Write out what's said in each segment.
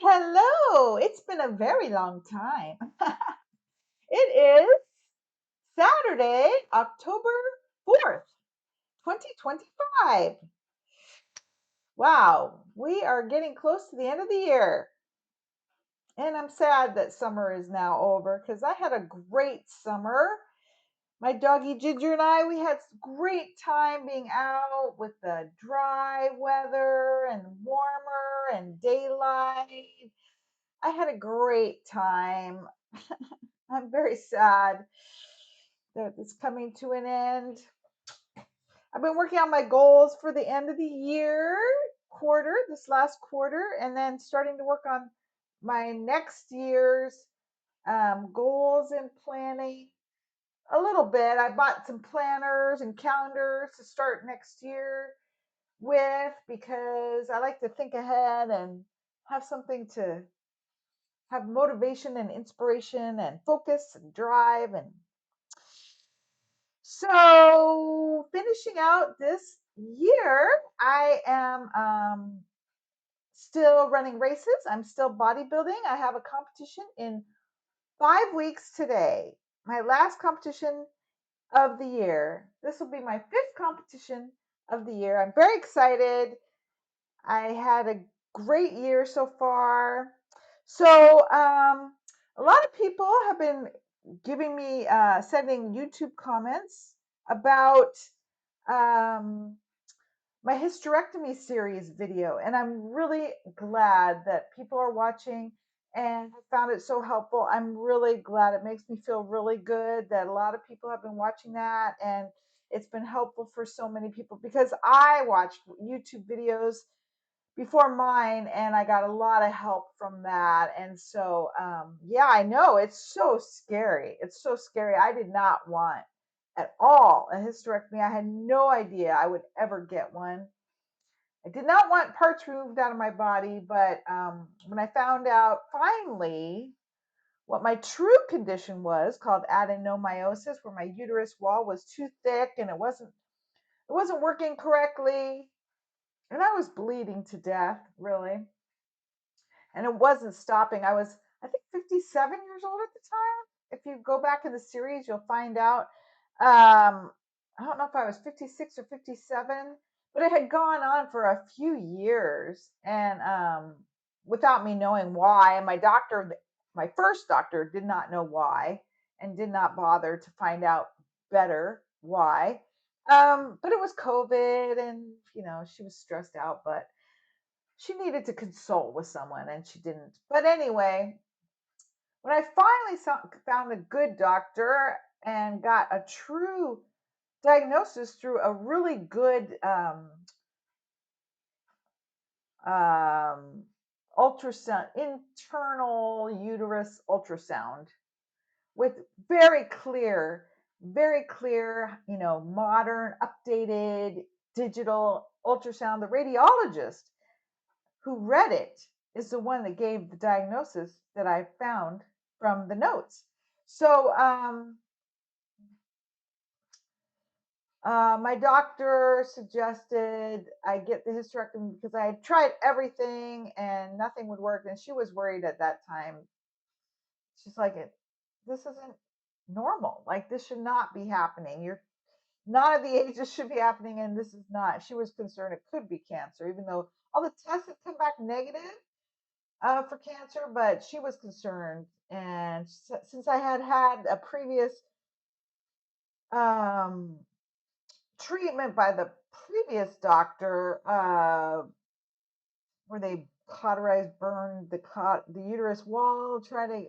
Hello, it's been a very long time. It is Saturday, October 4th, 2025. Wow, we are getting close to the end of the year. And I'm sad that summer is now over because I had a great summer. My doggy Ginger and I, we had great time being out with the dry weather and warmer and daylight. I had a great time. I'm very sad that it's coming to an end. I've been working on my goals for the end of the year, this last quarter, and then starting to work on my next year's goals and planning a little bit. I bought some planners and calendars to start next year with because I like to think ahead and have something to have motivation and inspiration and focus and drive. And so finishing out this year, I am still running races. I'm still bodybuilding. I have a competition in 5 weeks today. My last competition of the year. This will be my fifth competition of the year. I'm very excited. I had a great year so far. So, a lot of people have been giving me, sending YouTube comments about um, my hysterectomy series video. And I'm really glad that people are watching and have found it so helpful. I'm really glad. It makes me feel really good that a lot of people have been watching that. And it's been helpful for so many people because I watched YouTube videos before mine and I got a lot of help from that. And so yeah, I know it's so scary. It's so scary. I did not want at all a hysterectomy. I had no idea I would ever get one. I did not want parts removed out of my body, but when I found out finally what my true condition was, called adenomyosis, where my uterus wall was too thick and it wasn't working correctly, and I was bleeding to death, really, and it wasn't stopping. I was, I think, 57 years old at the time. If you go back in the series, you'll find out. I don't know if I was 56 or 57, but it had gone on for a few years, and without me knowing why. And my first doctor, did not know why and did not bother to find out better why. But it was COVID, and she was stressed out, but she needed to consult with someone and she didn't. But anyway, when I finally found a good doctor and got a true diagnosis through a really good um, ultrasound, internal uterus ultrasound with very clear, modern, updated digital ultrasound, the radiologist who read it is the one that gave the diagnosis that I found from the notes. So my doctor suggested I get the hysterectomy because I had tried everything and nothing would work. And she was worried at that time. She's like, this isn't normal. Like, this should not be happening. You're not at the age this should be happening, and this is not. She was concerned it could be cancer, even though all the tests had come back negative for cancer, but she was concerned. And since I had had a previous um, treatment by the previous doctor, where they cauterized, burned the uterus wall, try to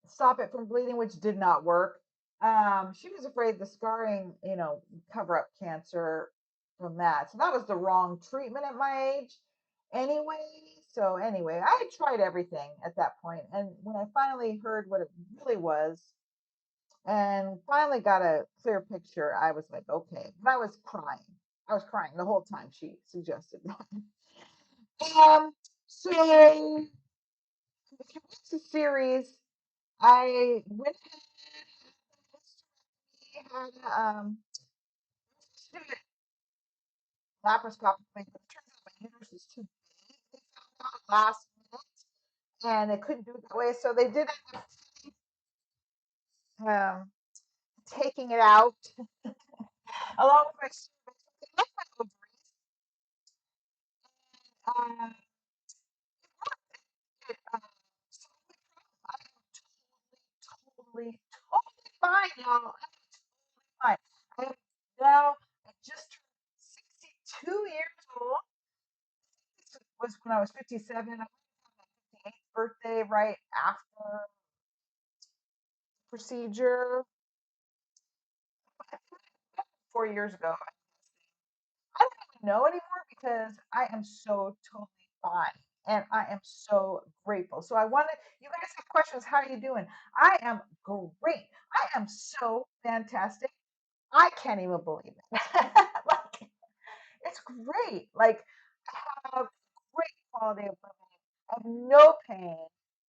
stop it from bleeding, which did not work. She was afraid the scarring, cover up cancer from that. So that was the wrong treatment at my age anyway. So anyway, I had tried everything at that point. And when I finally heard what it really was and finally got a clear picture, I was like, okay. But I was crying. I was crying the whole time she suggested that. So if you watch the series, I went ahead and had laparoscopically, but it turns out my uterus is too big. They found out last minute. and they couldn't do it that way, so they did um, taking it out along with my cervix. They left my ovaries. Um, it, so I am totally fine, y'all. I'm totally fine. I am now, I just turned 62 years old. This was when I was 57. I was on my 58th birthday right after procedure 4 years ago. I don't even know anymore because I am so totally fine and I am so grateful. So I wanted you guys have questions. How are you doing? I am great. I am so fantastic. I can't even believe it. Like it's great. Like I have great quality of living. I have no pain.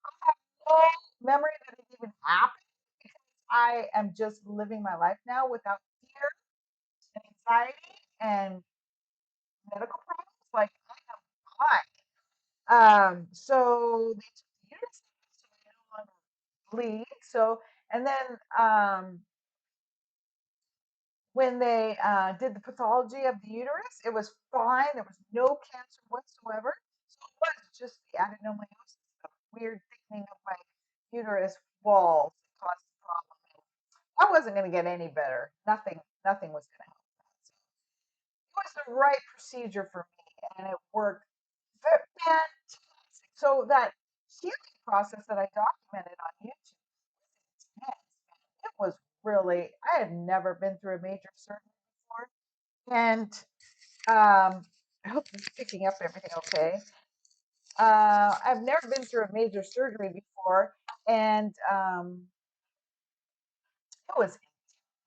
I have no memory that it even happened because I am just living my life now without fear and anxiety and medical problems. Like I am fine. So they took the uterus out, so I no longer bleed. So and then when they did the pathology of the uterus, it was fine. There was no cancer whatsoever. So it was just the adenomyosis, the weird thickening of my uterus walls that caused the problem. I wasn't going to get any better. Nothing was going to help that. So it was the right procedure for me, and it worked fantastic. So that healing process that I documented on YouTube was intense, man. It was really. I had never been through a major surgery before, and I hope this is picking up everything okay. I've never been through a major surgery before, and it was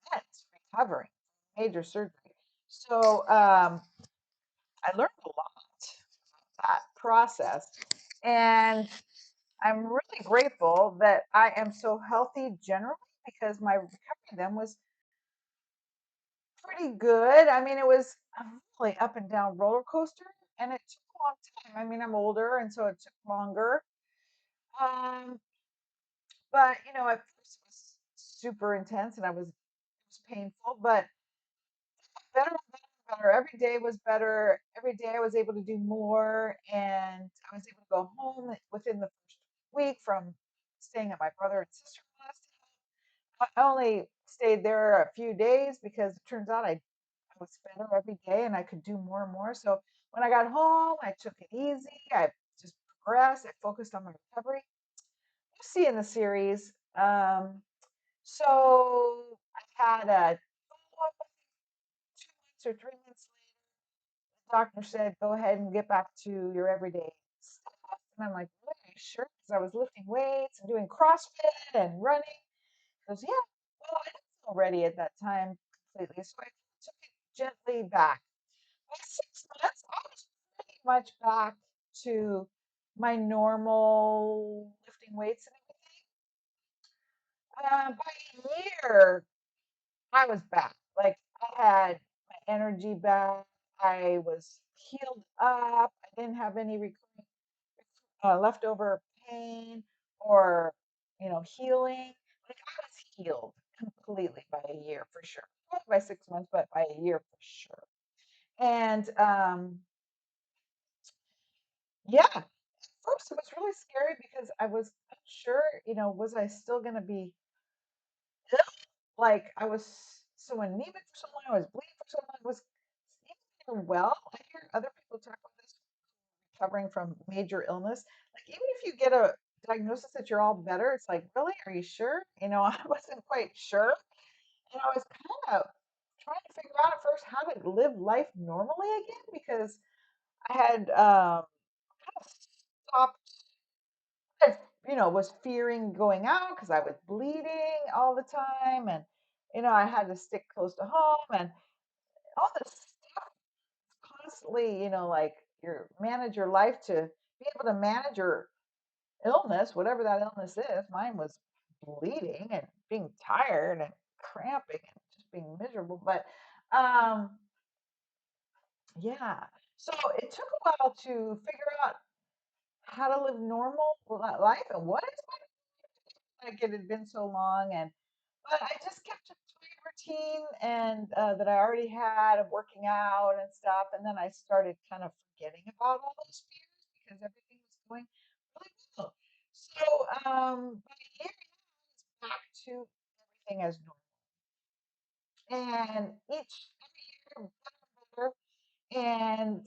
intense recovering from major surgery. So I learned a lot that process, and I'm really grateful that I am so healthy generally because my recovery then was pretty good. I mean, it was a really up and down roller coaster, and it took a long time. I mean, I'm older, and so it took longer. Um, but at first it was super intense, and it was painful, but better and better and better. Every day was better. Every day I was able to do more, and I was able to go home within the first week from staying at my brother and sister-in-law's. I only stayed there a few days because it turns out I was better every day and I could do more and more. So when I got home, I took it easy. I just progressed. I focused on my recovery. You see in the series. So I had a follow-up 2 months or 3 months later. The doctor said, go ahead and get back to your everyday stuff. And I'm like, really? Are you sure? Because I was lifting weights and doing CrossFit and running. He goes, yeah, well, I didn't feel ready at that time completely. So I took it gently back. By 6 months, I was pretty much back to my normal lifting weights and everything. By a year, I was back. Like I had my energy back. I was healed up. I didn't have any recurring leftover pain or healing. Like I was healed completely by a year for sure. Not by 6 months, but by a year for sure. And yeah, at first it was really scary because I was unsure, was I still going to be ill? Like I was so anemic for so long, I was bleeding for so long. Was even well. I hear other people talk about this recovering from major illness. Like even if you get a diagnosis that you're all better, it's like, really? Are you sure? I wasn't quite sure. And I was kind of trying to figure out at first how to live life normally again because I had kind of stopped. I, was fearing going out because I was bleeding all the time, and I had to stick close to home, and all this stuff constantly, like you manage your life to be able to manage your illness, whatever that illness is. Mine was bleeding and being tired and cramping and just being miserable. But um, yeah, so it took a while to figure out how to live normal life and what is like it had been so long. And but I just kept to my routine and that I already had of working out and stuff. And then I started kind of forgetting about all those fears because everything was going really well. So by a year now, it's back to everything as normal. And every year better. And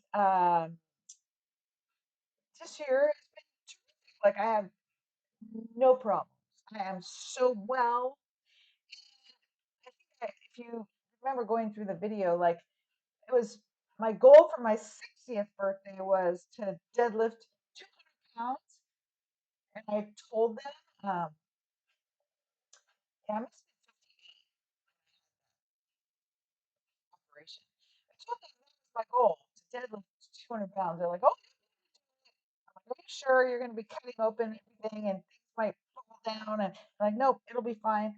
this year has been terrific. Like I have no problems. I am so well. I think if you remember going through the video, like it was my goal for my 60th birthday was to deadlift 200 pounds. And I told them, yeah, I must have been 58 operation. I told them that was my goal to deadlift 200 pounds. They're like, oh, I'm like, are you sure you're going to be cutting open everything and things might fall down? And I'm like, nope, it'll be fine.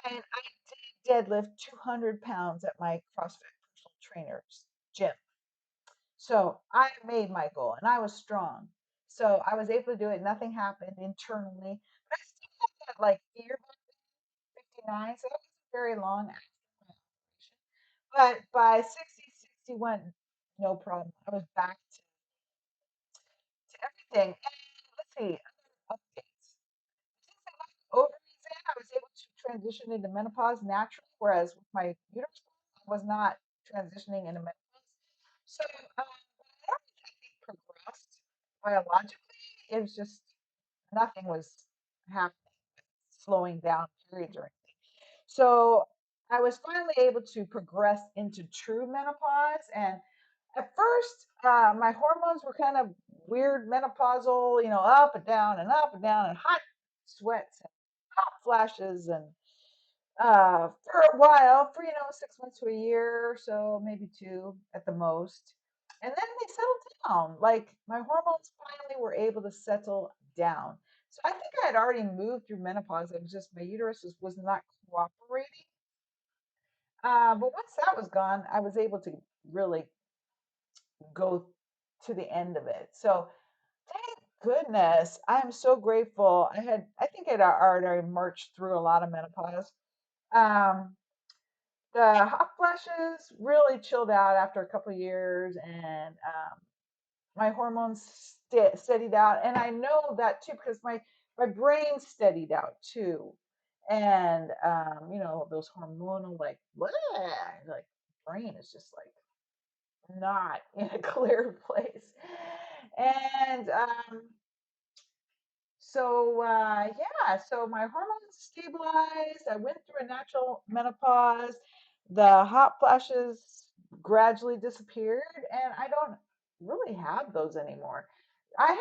At 59, I did deadlift 200 pounds at my CrossFit personal trainer's gym. So I made my goal and I was strong. So I was able to do it. Nothing happened internally. But I still had that like fear back then, 59. So that wasn't very long after my operation. But by 60, 61, no problem. I was back to everything. And let's see, other updates. Since I left the ovaries in, I was able to transition into menopause naturally, whereas with my uterus problem, I was not transitioning into menopause. So I think progressed biologically. It was just nothing was happening, slowing down periods or anything. So I was finally able to progress into true menopause. And at first, my hormones were kind of weird menopausal, up and down and up and down and hot sweats and hot flashes and for a while, for 6 months to a year or so, maybe two at the most, and then they settled down. Like my hormones finally were able to settle down. So I think I had already moved through menopause. It was just my uterus was not cooperating. But once that was gone, I was able to really go to the end of it. So thank goodness. I'm so grateful. I think I'd already marched through a lot of menopause. Um, the hot flashes really chilled out after a couple of years, and my hormones steadied out. And I know that too because my brain steadied out too. And those hormonal like blah, like brain is just like not in a clear place. And so my hormones stabilized. I went through a natural menopause. The hot flashes gradually disappeared, and I don't really have those anymore. I have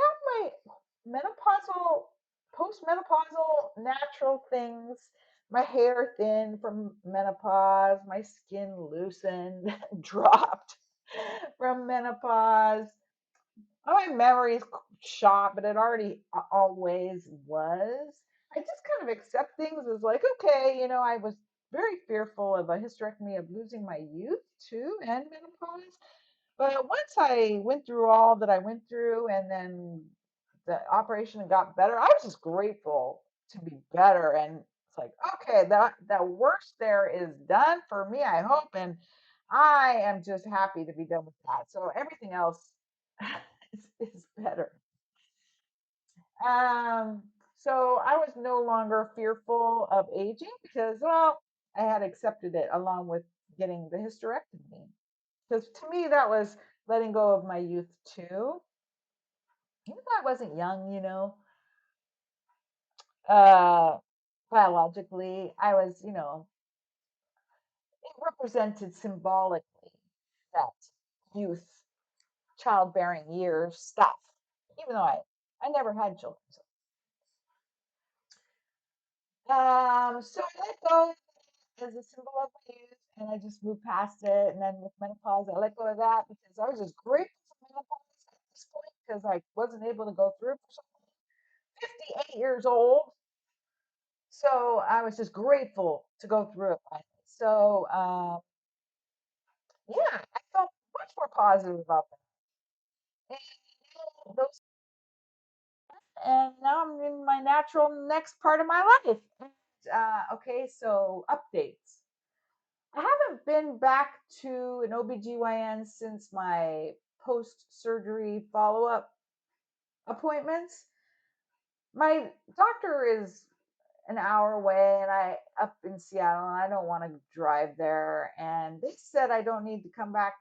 my menopausal, postmenopausal natural things. My hair thin from menopause, my skin loosened, dropped from menopause. My memory is shot, but it already always was. I just kind of accept things as like, okay, I was very fearful of a hysterectomy of losing my youth too and menopause. But once I went through all that I went through and then the operation got better, I was just grateful to be better. And it's like, okay, that worst there is done for me, I hope. And I am just happy to be done with that. So everything else is better. Um, so I was no longer fearful of aging because, well, I had accepted it along with getting the hysterectomy. Because to me, that was letting go of my youth too. Even though I wasn't young, uh, biologically, I was, it represented symbolically that youth, childbearing years stuff. Even though I never had children. So I let go as a symbol of my youth, and I just moved past it. And then with menopause, I let go of that because I was just grateful for menopause at this point because I wasn't able to go through it for so long. 58 years old, so I was just grateful to go through it finally. So yeah, I felt much more positive about that. those, and now I'm in my natural next part of my life. Okay, so updates. I haven't been back to an OBGYN since my post surgery follow up appointments. My doctor is an hour away and I up in Seattle and I don't want to drive there, and they said I don't need to come back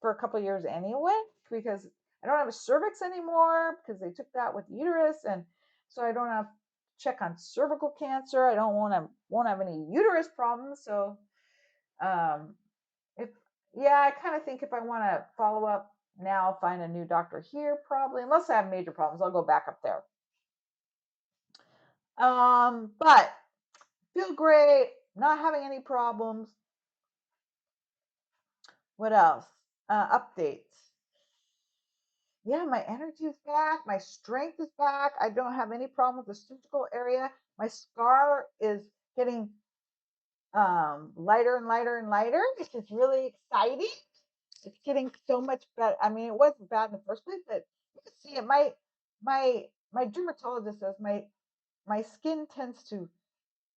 for a couple of years anyway because I don't have a cervix anymore because they took that with uterus, and so I don't have to check on cervical cancer. I don't want to won't have any uterus problems. So um if yeah, I kind of think if I want to follow up now, find a new doctor here probably, unless I have major problems, I'll go back up there. But feel great, not having any problems. What else? Updates. Yeah, my energy is back. My strength is back. I don't have any problem with the surgical area. My scar is getting lighter and lighter and lighter. This is really exciting. It's getting so much better. I mean, it wasn't bad in the first place, but you can see it. My dermatologist says my skin tends to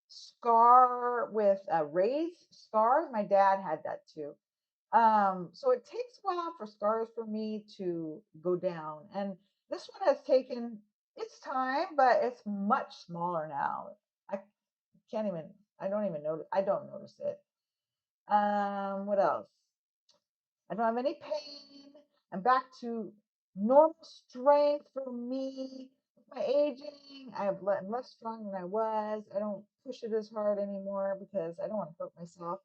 scar with raised scars. My dad had that too. So it takes a while for scars for me to go down. And this one has taken its time, but it's much smaller now. I can't even, I don't even notice, I don't notice it. What else? I don't have any pain. I'm back to normal strength for me. With my aging, I'm less strong than I was. I don't push it as hard anymore because I don't want to hurt myself.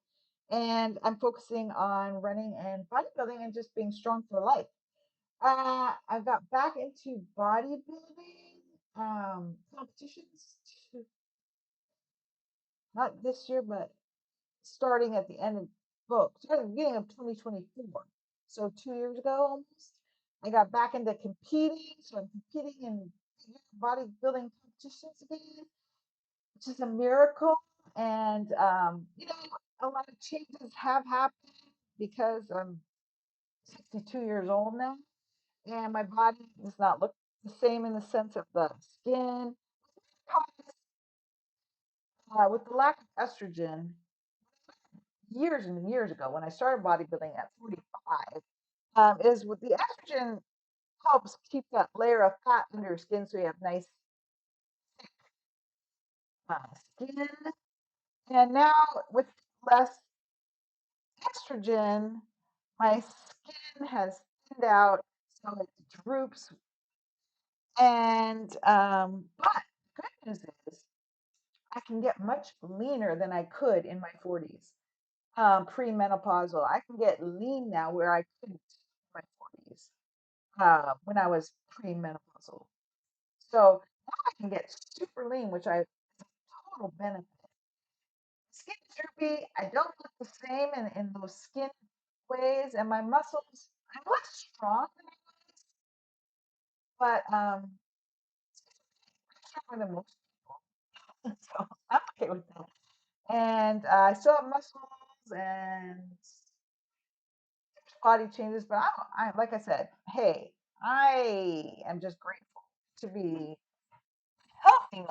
And I'm focusing on running and bodybuilding and just being strong for life. I got back into bodybuilding competitions, not this year, but starting at the end of starting the beginning of 2024. So 2 years ago almost, I got back into competing. So I'm competing in bodybuilding competitions again, which is a miracle. And a lot of changes have happened because I'm 62 years old now, and my body does not look the same in the sense of the skin. With the lack of estrogen, years and years ago when I started bodybuilding at 45, is with the estrogen helps keep that layer of fat under your skin so you have nice skin. And now with less estrogen, my skin has thinned out, so it droops. And but good news is I can get much leaner than I could in my 40s. Premenopausal, I can get lean now where I couldn't in my 40s when I was premenopausal. So now I can get super lean, which I total benefit. Skin droopy, I don't look the same in those skin ways, and my muscles, I'm less strong than I was, but I'm stronger than most people. So I'm okay with that. And I still have muscles and body changes, but I like I said, hey, I am just grateful to be healthy now.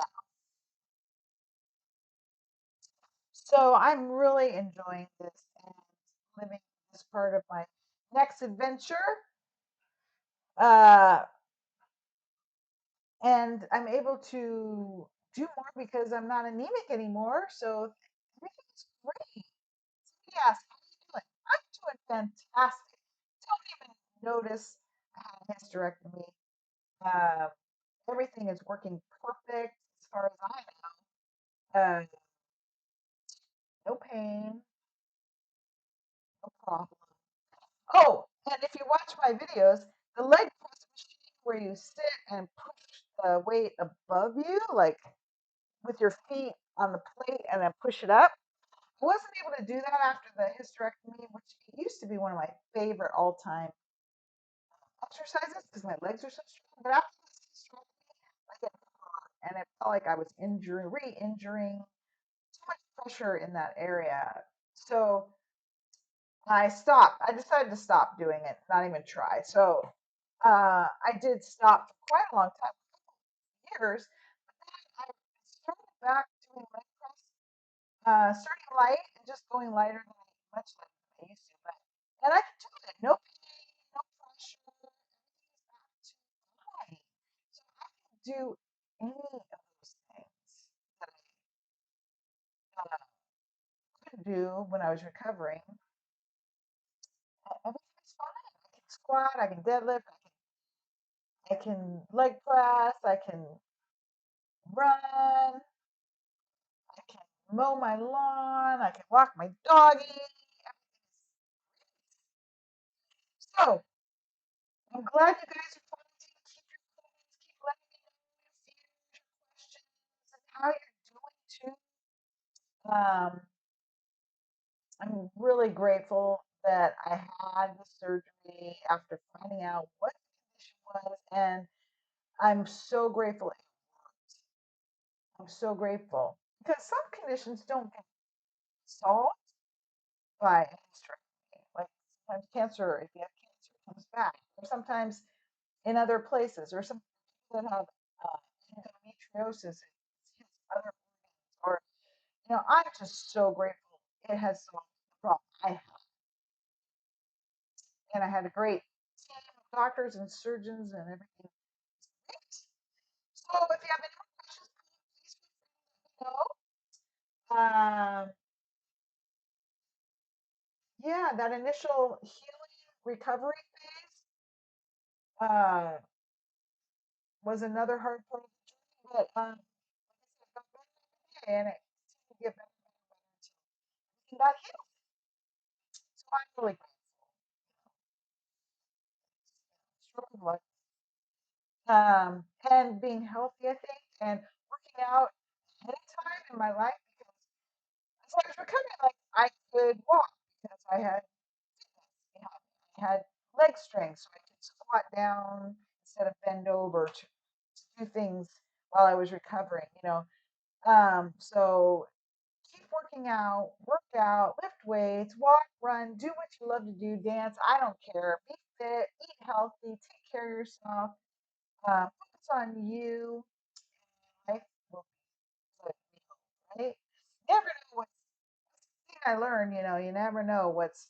So I'm really enjoying this and living this part of my next adventure. Uh, and I'm able to do more because I'm not anemic anymore. So everything's great. Yes, how are you doing? I'm doing fantastic. Don't even notice I had a hysterectomy. Uh, Everything is working perfect as far as I know. No pain, no problem. Oh, and if you watch my videos, the leg press machine where you sit and push the weight above you, like with your feet on the plate and then push it up. I wasn't able to do that after the hysterectomy, which used to be one of my favorite all time exercises because my legs are so strong. But after this hysterectomy, I get hurt, and it felt like I was injuring, re-injuring, too much pressure in that area. So I stopped. I decided to stop doing it, not even try. So I did stop for quite a long time, years. I started back doing leg press, starting light and just going lighter than much lighter than I used to. But and I can do it, no pain, no pressure, everything is back to fine. So I can do any of those things that I couldn't do when I was recovering. Everything's fine. I can squat, I can deadlift, I can leg press, I can run, I can mow my lawn, I can walk my doggy. So I'm glad you guys are commenting. Keep your comments, keep letting me know your fears, your questions, and how you're doing too. Um, I'm really grateful that I had the surgery after finding out what the condition was, and I'm so grateful it worked. I'm so grateful because some conditions don't get solved by a hysterectomy. Like sometimes cancer, if you have cancer, comes back, or sometimes in other places, or some people that have endometriosis, it hits other organs, or I'm just so grateful it has solved the problem I have, and I had a great team of doctors and surgeons and everything. So if you have any more questions, please feel free to let me know. Yeah, that initial healing recovery phase was another hard part of the journey, but like I said, it got better every day, and it continued to get better and better and better until everything got healed. So I'm really grateful. Stroke of luck. And being healthy, I think, and working out anytime in my life because as I was recovering, like I could walk because I had fitness. I had leg strength, so I could squat down instead of bend over to do things while I was recovering. So keep working out, work out, lift weights, walk, run, do what you love to do, dance. I don't care. Be fit, eat healthy, take care of yourself. Focus on you. Life will be good, we hope, right? Never know what's the thing I learned, you never know what's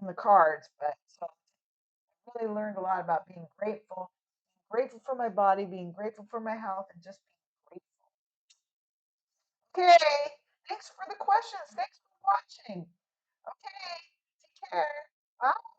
in the cards. But so I really learned a lot about being grateful for my body, being grateful for my health, and just being grateful. Okay. Thanks for the questions. Thanks for watching. Okay. Take care. Bye.